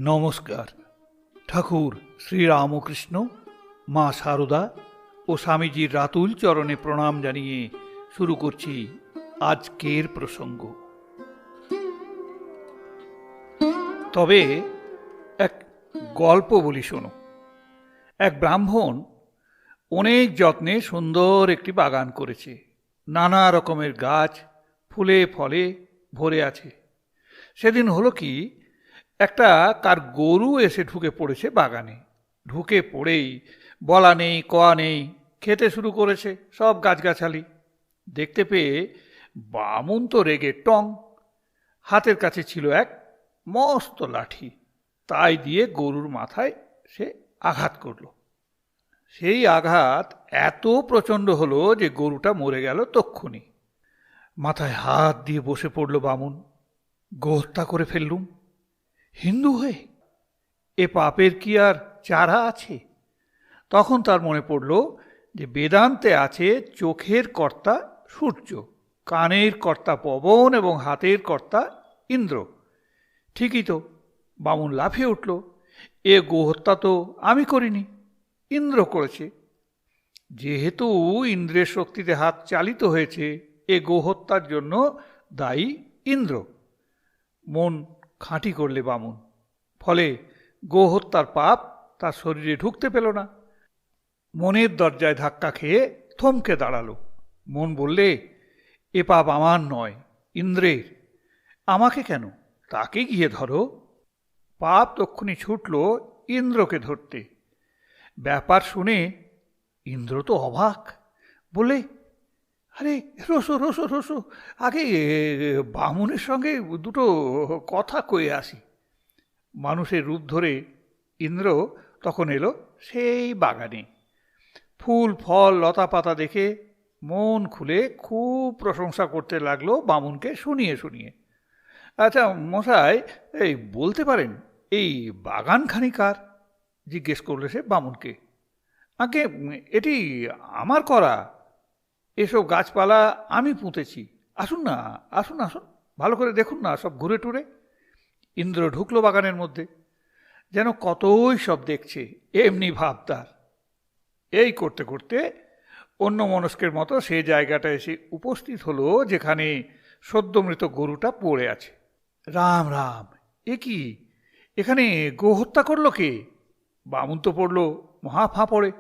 নমস্কার। ঠাকুর শ্রীরামকৃষ্ণ, মা সারদা ও স্বামীজির রাতুল চরণে প্রণাম জানিয়ে শুরু করছি আজকের প্রসঙ্গ। তবে এক গল্প বলি শোনো। এক ব্রাহ্মণ অনেক যত্নে সুন্দর একটি বাগান করেছে। নানা রকমের গাছ ফুলে ফলে ভরে আছে। সেদিন হলো কি, একটা কার গরু এসে ঢুকে পড়েছে বাগানে। ঢুকে পড়েই বলা নেই কওয়া নেই খেতে শুরু করেছে সব গাছগাছালি। দেখতে পেয়ে বামুন তো রেগে টং। হাতের কাছে ছিল এক মস্ত লাঠি। তাই দিয়ে গরুর মাথায় সে আঘাত করল। সেই আঘাত এত প্রচণ্ড হলো যে গরুটা মরে গেল তক্ষুনি। মাথায় হাত দিয়ে বসে পড়ল বামুন। গোহত্যা করে ফেললুম হিন্দু হয়ে, এ পাপের কি আর চারা আছে? তখন তার মনে পড়ল যে বেদান্তে আছে চোখের কর্তা সূর্য, কানের কর্তা পবন এবং হাতের কর্তা ইন্দ্র। ঠিকই তো। বামুন লাফিয়ে উঠল, এ গোহত্যা তো আমি করিনি, ইন্দ্র করেছে। যেহেতু ইন্দ্রের শক্তিতে হাত চালিত হয়েছে, এ গোহত্যার জন্য দায়ী ইন্দ্র। মন খাঁটি করলে বামুন। ফলে গোহত্যার পাপ তার শরীরে ঢুকতে পেল না। মনের দরজায় ধাক্কা খেয়ে থমকে দাঁড়ালো। মন বললে, এ পাপ আমার নয়, ইন্দ্রের। আমাকে কেন, তাকে গিয়ে ধরো। পাপ তক্ষুনি ছুটল ইন্দ্রকে ধরতে। ব্যাপার শুনে ইন্দ্র তো অবাক। বলে, আরে রসো রসো রসো, আগে বামুনের সঙ্গে দুটো কথা কয়ে আসি। মানুষের রূপ ধরে ইন্দ্র তখন এলো সেই বাগানে। ফুল ফল লতা পাতা দেখে মন খুলে খুব প্রশংসা করতে লাগলো বামুনকে শুনিয়ে শুনিয়ে। আচ্ছা মশাই, এই বলতে পারেন এই বাগানখানি কার? জিজ্ঞেস করলে সে বামুনকে। আগে এটি আমার করা, এসব গাছপালা আমি পুঁতেছি। আসুন না, আসুন আসুন, ভালো করে দেখুন না সব ঘুরে টুরে। ইন্দ্র ঢুকলো বাগানের মধ্যে, যেন কতই সব দেখছে এমনি ভাব তার। এই করতে করতে অন্য মনস্কের মতো সে জায়গাটা এসে উপস্থিত হলো যেখানে সদ্যমৃত গরুটা পড়ে আছে। রাম রাম, এ কি, এখানে গোহত্যা করলো কে? বামুন তো পড়ল মহা ফাঁপড়ে।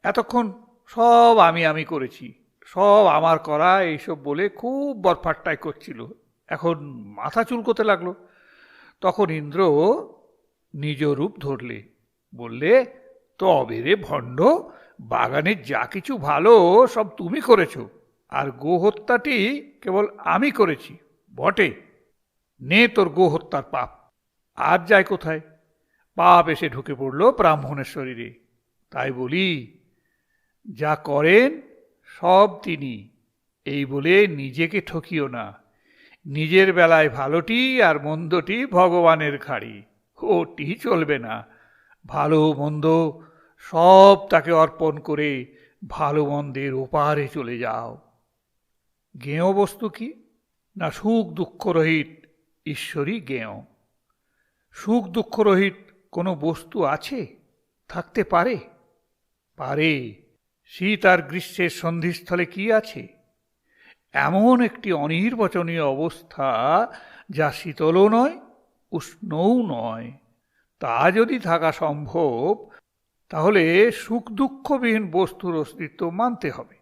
এতক্ষণ সব আমি করেছি, সব আমার করা এইসব বলে খুব বরফাট্টাই করছিল। এখন মাথা চুলকোতে লাগলো। তখন ইন্দ্র নিজ রূপ ধরলে, বললে, তবে রে ভণ্ড, বাগানের যা কিছু ভালো সব তুমি করেছ, আর গোহত্যাটি কেবল আমি করেছি বটে। নে তোর গোহত্যার পাপ। আর যায় কোথায়? পাপ এসে ঢুকে পড়ল ব্রাহ্মণের শরীরে। তাই বলি, যা করেন সব তিনি, এই বলে নিজেকে ঠকিও না। নিজের বেলায় ভালোটি আর মন্দটি ভগবানের ঘাড়ি, ওটি চলবে না। ভালো মন্দ সব তাকে অর্পণ করে ভালো মন্দের ওপারে চলে যাও। জ্ঞেয় বস্তু কি না? সুখ দুঃখ রহিত ঈশ্বরই জ্ঞেয়। সুখ দুঃখ রহিত কোনো বস্তু আছে, থাকতে পারে? পারে। শীত আর গ্রীষ্মের সন্ধিস্থলে কি আছে? এমন একটি অনির্বচনীয় অবস্থা, যা শীতলও নয় উষ্ণও নয়। তা যদি থাকা সম্ভব, তাহলে সুখ দুঃখবিহীন বস্তুর অস্তিত্ব মানতে হবে।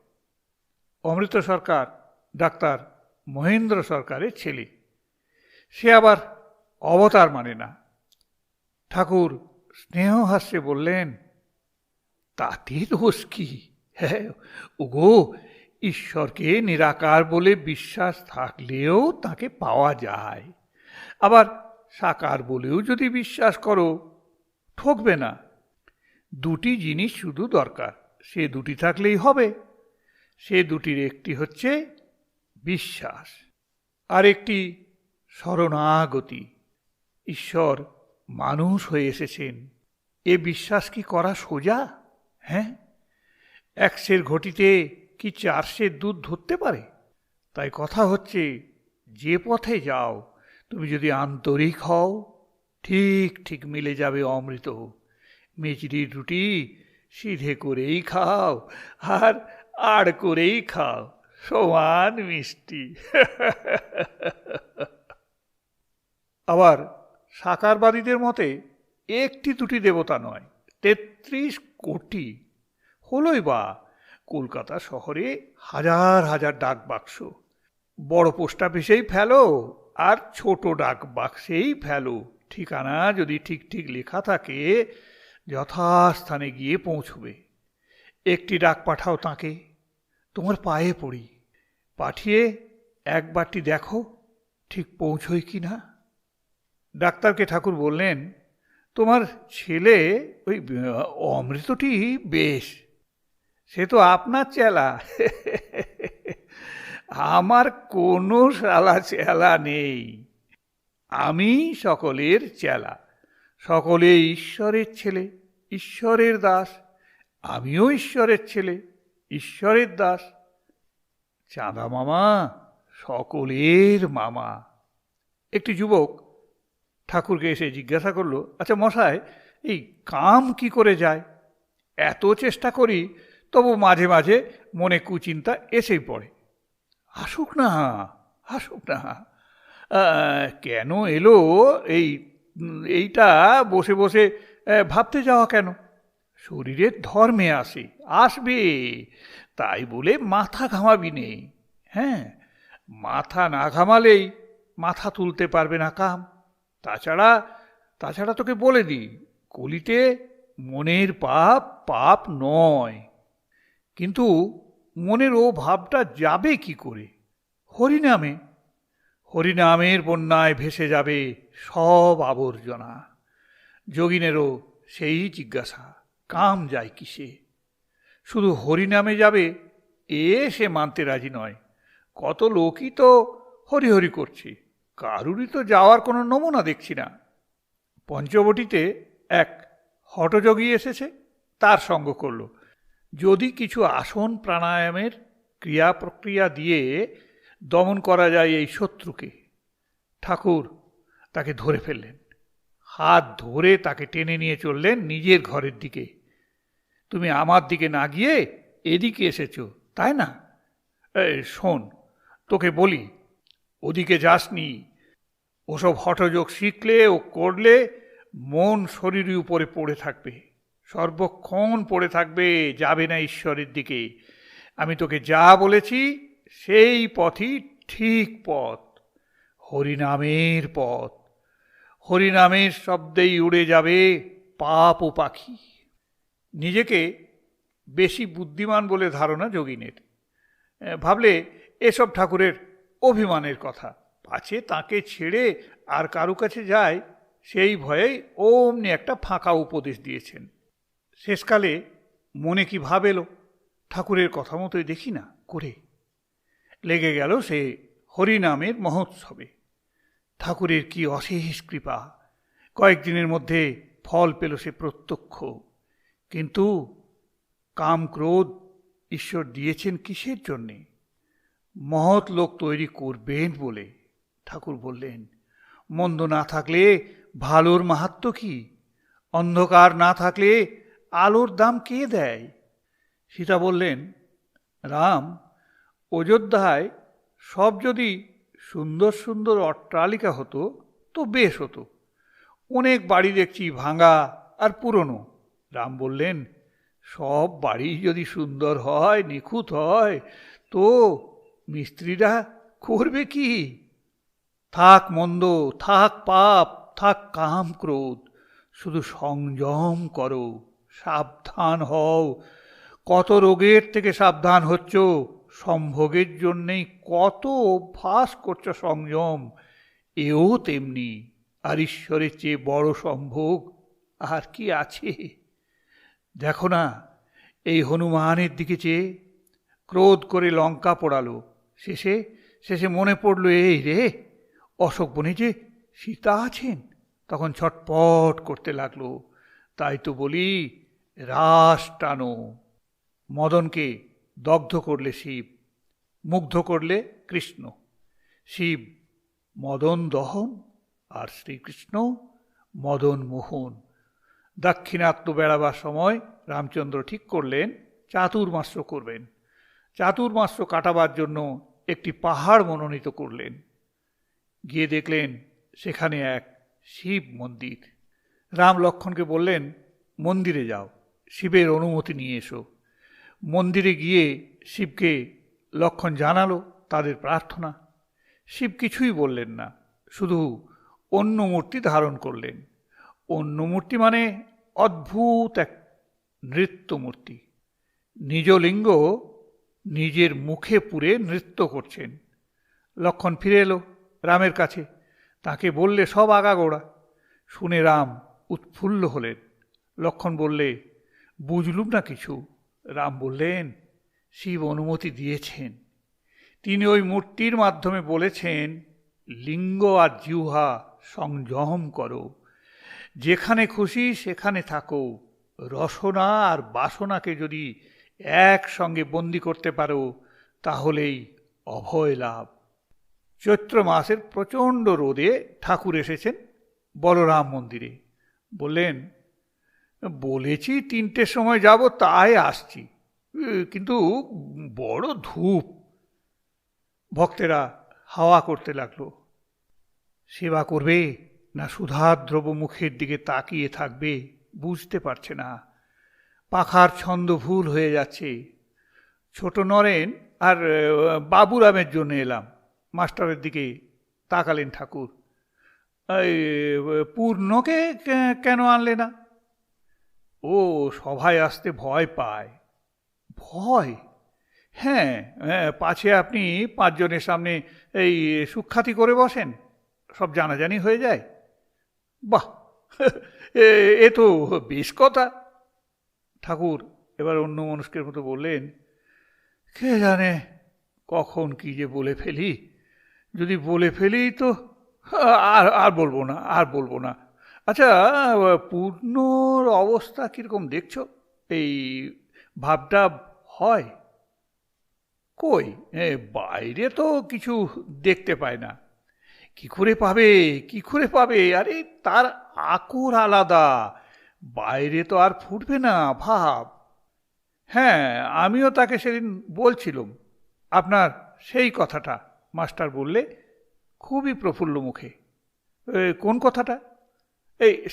অমৃত সরকার ডাক্তার মহেন্দ্র সরকারের ছেলে। সে আবার অবতার মানে না। ঠাকুর স্নেহহাস্যে বললেন, তাতে দোষ কি? হ্যাঁ ওগো, ঈশ্বরকে নিরাকার বলে বিশ্বাস থাকলেও তাকে পাওয়া যায়। আবার সাকার বলেও যদি বিশ্বাস করো, ঠকবে না। দুটি জিনিস শুধু দরকার, সে দুটি থাকলেই হবে। সে দুটির একটি হচ্ছে বিশ্বাস, আর একটি শরণাগতি। ঈশ্বর মানুষ হয়ে এসেছেন, এ বিশ্বাস কি করা সোজা? হ্যাঁ, এক সের ঘটিতে কি 4 সের দুধ ধরতে পারে? তাই কথা হচ্ছে, যে পথে যাও তুমি যদি আন্তরিক হও, ঠিক ঠিক মিলে যাবে অমৃত। মিচড়ির রুটি সিধে করেই খাও, আর আড় করেই খাও, সমান মিষ্টি। আবার সাকারবাদীদের মতে একটি দুটি দেবতা নয়, ৩৩ কোটি। হলোই বা কলকাতা শহরে হাজার হাজার ডাক বাক্স। বড় পোস্ট অফিসেই ফেলো আর ছোট ডাক বাক্সেই ফেলো, ঠিকানা যদি ঠিক ঠিক লেখা থাকে যথাস্থানে গিয়ে পৌঁছবে। একটি ডাক পাঠাও তাকে, তোমার পায়ে পড়ি, পাঠিয়ে একবারটি দেখো ঠিক পৌঁছই কি না। ডাক্তারকে ঠাকুর বললেন, তোমার ছেলে ওই অমৃতটি বেশ, সে তো আপনার চেলা। আমার কোনো শালা চেলা নেই, আমি সকলের চেলা, সকলে ঈশ্বরের ছেলে, ঈশ্বরের দাস। আমিও ঈশ্বরের ছেলে, ঈশ্বরের দাস। চাঁদা মামা সকলের মামা। একটি যুবক ঠাকুরকে এসে জিজ্ঞাসা করলো, আচ্ছা মশাই, এই কাম কি করে যায়? এত চেষ্টা করি, তবু মাঝে মাঝে মনে কুচিন্তা এসেই পড়ে। আসুক না, আসুক না। কেন এলো এইটা বসে বসে ভাবতে যাওয়া কেন? শরীরের ধর্মে আসবে, তাই বলে মাথা ঘামাবি নেই। হ্যাঁ, মাথা না ঘামালেই মাথা তুলতে পারবে না কাম। তাছাড়া তোকে বলে দিই, কলিতে মনের পাপ পাপ নয়। কিন্তু মনের ও ভাবটা যাবে কি করে? হরিনামে। হরিনামের বন্যায় ভেসে যাবে সব আবর্জনা। যোগিনেরও সেই জিজ্ঞাসা, কাম যায় কিসে? শুধু হরিনামে যাবে সে মানতে রাজি নয়। কত লোকই তো হরি হরি করছে, কারুরই তো যাওয়ার কোনো নমুনা দেখছি না। পঞ্চবটিতে এক হঠযোগী এসেছে, তার সঙ্গ করল। যদি কিছু আসন প্রাণায়ামের ক্রিয়া প্রক্রিয়া দিয়ে দমন করা যায় এই শত্রুকে, ঠাকুর তাকে ধরে ফেললেন। হাত ধরে তাকে টেনে নিয়ে চললেন নিজের ঘরের দিকে। তুমি আমার দিকে না গিয়ে এদিকে এসেছ, তাই না? শোন, তোকে বলি, ওদিকে যাসনি। ওসব হঠযোগ শিখলে ও করলে মন শরীরের উপরে পড়ে থাকবে, সর্বক্ষণ পড়ে থাকবে, যাবে না ঈশ্বরের দিকে। আমি তোকে যা বলেছি সেই পথই ঠিক পথ, হরিনামের পথ। হরিনামের শব্দেই উড়ে যাবে পাপ ও পাখি। নিজেকে বেশি বুদ্ধিমান বলে ধারণা যোগিনের। ভাবলে এসব ঠাকুরের অভিমানের কথা, পাছে তাকে ছেড়ে আর কারু কাছে যায় সেই ভয়েই অমনি একটা ফাঁকা উপদেশ দিয়েছেন। শেষকালে মনে কি ভাব এলো, ঠাকুরের কথা মতোই দেখি না করে লেগে গেল সে হরিনামের মহোৎসবে। ঠাকুরের কি অশেষ কৃপা! কয়েকদিনের মধ্যে ফল পেল সে প্রত্যক্ষ। কিন্তু কাম ক্রোধ ঈশ্বর দিয়েছেন কিসের জন্যে? মহৎ লোক তৈরি করবেন বলে। ঠাকুর বললেন, মন্দ না থাকলে ভালোর মাহাত্ম্য কি? অন্ধকার না থাকলে আলোর দাম কে দেয়? সীতা বললেন, রাম, অযোধ্যায় সব যদি সুন্দর সুন্দর অট্টালিকা হতো তো বেশ হতো। অনেক বাড়ি দেখছি ভাঙা আর পুরনো। রাম বললেন, সব বাড়ি যদি সুন্দর হয়, নিখুঁত হয়, তো মিস্ত্রিরা করবে কি? থাক মন্দ, থাক পাপ, থাক কাম ক্রোধ, শুধু সংযম করো, সাবধান হও। কত রোগের থেকে সাবধান হচ্ছ, সম্ভোগের জন্যেই কত অভ্যাস করছ সংযম, এও তেমনি। আর ঈশ্বরের চেয়ে বড় সম্ভোগ আর কি আছে? দেখো না, এই হনুমানের দিকে চেয়ে ক্রোধ করে লঙ্কা পোড়ালো, শেষে মনে পড়ল, এই রে, অশোক বনে যে সীতা আছেন। তখন ছটপট করতে লাগলো। তাই তো বলি, রাস টানো। মদনকে দগ্ধ করলে শিব, মুগ্ধ করলে কৃষ্ণ। শিব মদন দহন আর শ্রীকৃষ্ণ মদন মোহন। দাক্ষিণাত্য বেড়াবার সময় রামচন্দ্র ঠিক করলেন চাতুর্মাস্য করবেন। চাতুর্মাস্য কাটাবার জন্য একটি পাহাড় মনোনীত করলেন। গিয়ে দেখলেন সেখানে এক শিব মন্দির। রাম লক্ষ্মণকে বললেন, মন্দিরে যাও, শিবের অনুমতি নিয়ে এসো। মন্দিরে গিয়ে শিবকে লক্ষ্মণ জানালো তাদের প্রার্থনা। শিব কিছুই বললেন না, শুধু অন্য মূর্তি ধারণ করলেন। অন্য মূর্তি মানে অদ্ভুত এক নৃত্য মূর্তি। নিজ লিঙ্গ নিজের মুখে পুরে নৃত্য করছেন। লক্ষ্মণ ফিরে এলো রামের কাছে, তাকে বললে সব আগাগোড়া। শুনে রাম উৎফুল্ল হলেন। লক্ষ্মণ বললে, বুঝলুম না কিছু। রাম বললেন, শিব অনুমতি দিয়েছেন। তিনি ওই মূর্তির মাধ্যমে বলেছেন, লিঙ্গ আর জিহ্বা সংযম করো, যেখানে খুশি সেখানে থাকো। রসনা আর বাসনাকে যদি একসঙ্গে বন্দি করতে পারো তাহলেই অভয় লাভ। চৈত্র মাসের প্রচণ্ড রোদে ঠাকুর এসেছেন বলরাম মন্দিরে। বললেন, বলেছি 3টের সময় যাব, তাই আসছি, কিন্তু বড় ধূপ। ভক্তেরা হাওয়া করতে লাগলো। সেবা করবে না সুধাদ্রব মুখের দিকে তাকিয়ে থাকবে বুঝতে পারছে না। পাখার ছন্দ ভুল হয়ে যাচ্ছে। ছোট নরেন আর বাবুরামের জন্য এলাম। মাস্টারের দিকে তাকালেন ঠাকুর। পূর্ণকে কেন আনলে না? ও সভায় আসতে ভয় পায়। ভয়? হ্যাঁ, পাছে আপনি 5 জনের সামনে এই সুখ্যাতি করে বসেন, সব জানাজানি হয়ে যায়। বাহ, এ তো বেশ কথা। ঠাকুর এবার অন্য মানুষের মতো বললেন, কে জানে কখন কি যে বলে ফেলি। যদি বলে ফেলি তো আর আর বলবো না, আর বলবো না। আচ্ছা, পূর্ণর অবস্থা কীরকম দেখছো? এই ভাবটা হয় কই? বাইরে তো কিছু দেখতে পায় না। কি করে পাবে, কি করে পাবে? আরে তার আকর আলাদা, বাইরে তো আর ফুটবে না ভাব। হ্যাঁ, আমিও তাকে সেদিন বলছিলাম আপনার সেই কথাটা। মাস্টার বললে খুবই প্রফুল্ল মুখে। কোন কথাটা?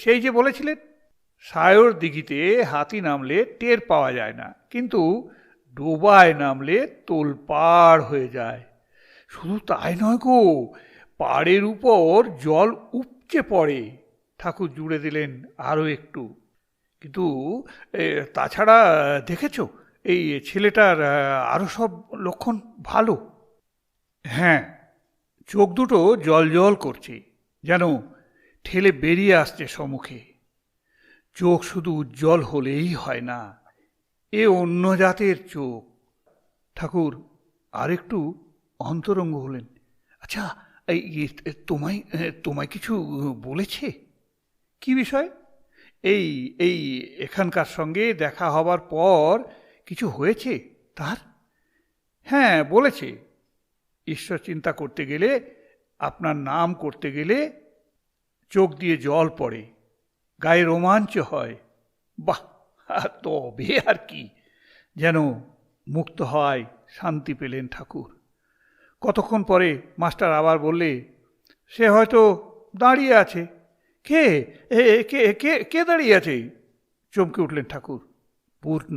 সেই যে বলেছিলেন সায়র দিঘিতে হাতি নামলে টের পাওয়া যায় না, কিন্তু ডোবায় নামলে তোলপাড় হয়ে যায়। শুধু তাই নয় গো, পাড়ের উপর জল উপচে পড়ে। ঠাকুর জুড়ে দিলেন আরও একটু। কিন্তু তাছাড়া দেখেছ এই ছেলেটার আরও সব লক্ষণ ভালো। হ্যাঁ, চোখ দুটো জল জল করছে, যেন ঠেলে বেরিয়ে আসছে সম্মুখে। চোখ শুধু উজ্জ্বল হলেই হয় না, এ অন্য জাতের চোখ। ঠাকুর আরেকটু অন্তরঙ্গ হলেন। আচ্ছা, এই তোমায় তোমায় কিছু বলেছে? কি বিষয়? এই এই এখানকার সঙ্গে দেখা হবার পর কিছু হয়েছে তার? হ্যাঁ, বলেছে ঈশ্বর চিন্তা করতে গেলে, আপনার নাম করতে গেলে চোখ দিয়ে জল পড়ে, গায়ে রোমাঞ্চ হয়। বাহ, তবে আর কি! যেন মুক্ত হয় শান্তি পেলেন ঠাকুর। কতক্ষণ পরে মাস্টার আবার বললে, সে হয়তো দাঁড়িয়ে আছে। কে কে কে কে দাঁড়িয়ে আছে? চমকে উঠলেন ঠাকুর। পূর্ণ।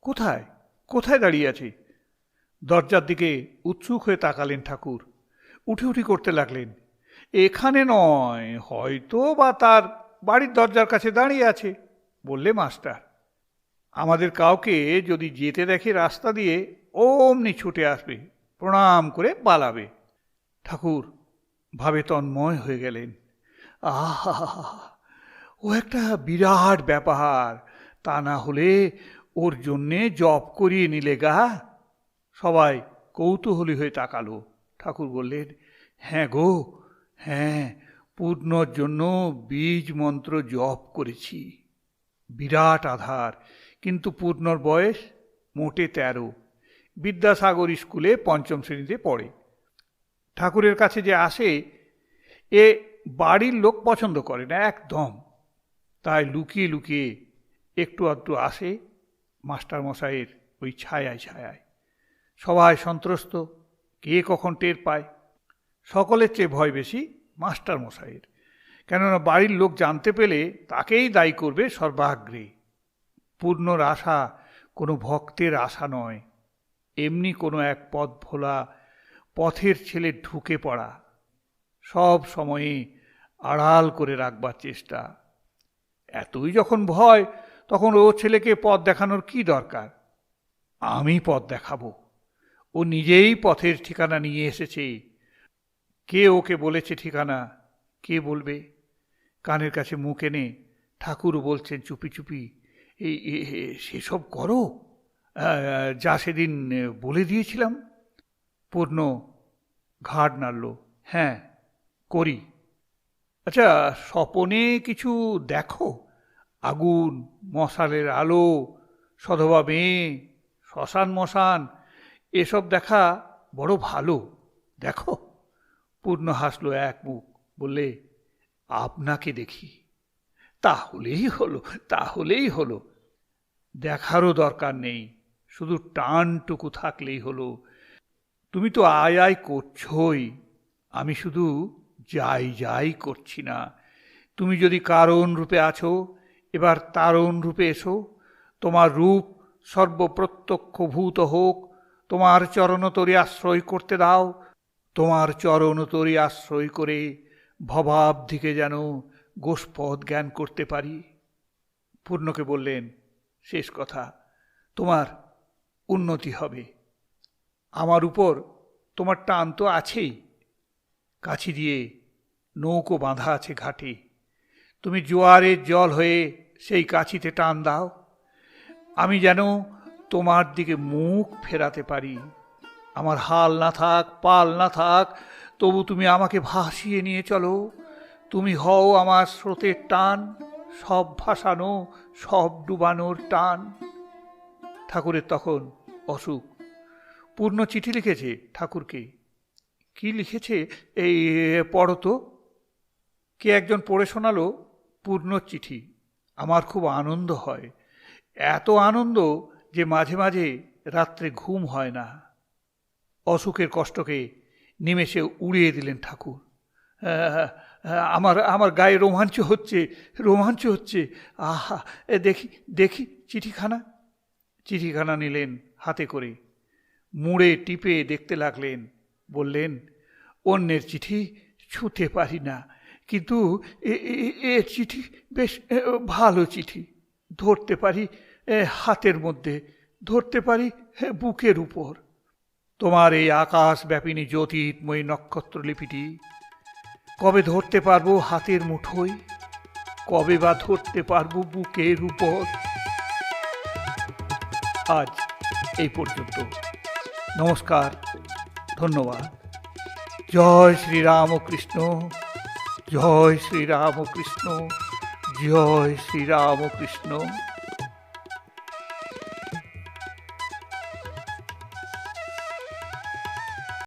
কোথায় কোথায় দাঁড়িয়ে আছে? দরজার দিকে উৎসুক হয়ে তাকালেন ঠাকুর। উঠি উঠি করতে লাগলেন। এখানে নয়, হয়তো বা তার বাড়ির দরজার কাছে দাঁড়িয়ে আছে, বললে মাস্টার। আমাদের কাউকে যদি যেতে দেখে রাস্তা দিয়ে, অমনি ছুটে আসবে, প্রণাম করে পালাবে। ঠাকুর ভাবে তন্ময় হয়ে গেলেন। আহা, ও একটা বিরাট ব্যাপার। তা না হলে ওর জন্যে জপ করিয়ে নিলে গা। সবাই কৌতূহলী হয়ে তাকালো। ঠাকুর বললেন, হ্যাঁ গো, হ্যাঁ, পূর্ণর জন্য বীজ মন্ত্র জপ করেছি। বিরাট আধার, কিন্তু পূর্ণর বয়স মোটে 13। বিদ্যাসাগর স্কুলে 5ম শ্রেণীতে পড়ে। ঠাকুরের কাছে যে আসে, এ বাড়ির লোক পছন্দ করে না একদম। তাই লুকিয়ে লুকিয়ে একটু আধটু আসে মাস্টার মশাইয়ের ওই ছায়ায় ছায়ায়। সবাই সন্ত্রস্ত, কে কখন টের পায়। সকলের চেয়ে ভয় বেশি মাস্টার মশাইয়ের, কেননা বাড়ির লোক জানতে পেলে তাকেই দায়ী করবে সর্বাগ্রে। পূর্ণর আশা কোনো ভক্তের আশা নয়, এমনি কোনো এক পথ ভোলা পথের ছেলে ঢুকে পড়া, সব সময়ে আড়াল করে রাখবার চেষ্টা। এতই যখন ভয়, তখন ও ছেলেকে পথ দেখানোর কি দরকার? আমি পথ দেখাবো। ও নিজেই পথের ঠিকানা নিয়ে এসেছে। কে ওকে বলেছে ঠিকানা? কে বলবে? কানের কাছে মুখ এনে ঠাকুর বলছেন চুপি চুপি, এই সেসব করো যা সেদিন বলে দিয়েছিলাম। পূর্ণ ঘাড় নাড়ল। হ্যাঁ, করি। আচ্ছা, স্বপনে কিছু দেখো? আগুন, মশালের আলো, সধবা মেয়ে, শ্মশান মশান, এসব দেখা বড় ভালো, দেখো। পূর্ণ হাসল এক মুখ, বললে, আপনাকে দেখি। তাহলেই হলো, তাহলেই হলো। দেখারও দরকার নেই, শুধু টানটুকু থাকলেই হলো। তুমি তো আয় আয় করছই, আমি শুধু যাই যাই করছি না। তুমি যদি কারণ রূপে আছো, এবার তারণ রূপে এসো। তোমার রূপ সর্বপ্রত্যক্ষভূত হোক, তোমার চরণতরি আশ্রয় করতে দাও। তোমার চরণতরি আশ্রয় করে ভবাব্ধিকে যেন গোষ্পদ জ্ঞান করতে পারি। পূর্ণকে বললেন, শেষ কথা, তোমার উন্নতি হবে। আমার উপর তোমার টান তো আছেই। কাছি দিয়ে নৌকো বাঁধা আছে ঘাটে, তুমি জোয়ারের জল হয়ে সেই কাছিতে টান দাও। আমি যেন তোমার দিকে মুখ ফেরাতে পারি। আমার হাল না থাক, পাল না থাক, তবু তুমি আমাকে ভাসিয়ে নিয়ে চলো। তুমি হও আমার স্রোতের টান, সব ভাসানো, সব ডুবানোর টান। ঠাকুরের তখন অসুখ। পূর্ণ চিঠি লিখেছে ঠাকুরকে। কি লিখেছে এই পড়ো তো। কে একজন পড়ে শোনালো পূর্ণর চিঠি। আমার খুব আনন্দ হয়, এত আনন্দ যে মাঝে মাঝে রাত্রে ঘুম হয় না। অসুখের কষ্টকে নিমেষে উড়িয়ে দিলেন ঠাকুর। আমার আমার গায়ে রোমাঞ্চ হচ্ছে, রোমাঞ্চ হচ্ছে। আহা, দেখি দেখি চিঠিখানা। চিঠিখানা নিলেন হাতে করে, মুড়ে টিপে দেখতে লাগলেন। বললেন, অন্যের চিঠি ছুঁতে পারি না, কিন্তু এ চিঠি বেশ ভালো চিঠি। ধরতে পারি হাতের মধ্যে, ধরতে পারি বুকের উপর। তোমার এই আকাশ ব্যাপিনী জ্যোতির্ময়ী নক্ষত্রলিপিটি কবে ধরতে পারবো হাতের মুঠোয়, কবে বা ধরতে পারবো বুকের উপর। আজ এই পর্যন্ত। নমস্কার, ধন্যবাদ। জয় শ্রীরামকৃষ্ণ, জয় শ্রীরামকৃষ্ণ, জয় শ্রীরামকৃষ্ণ।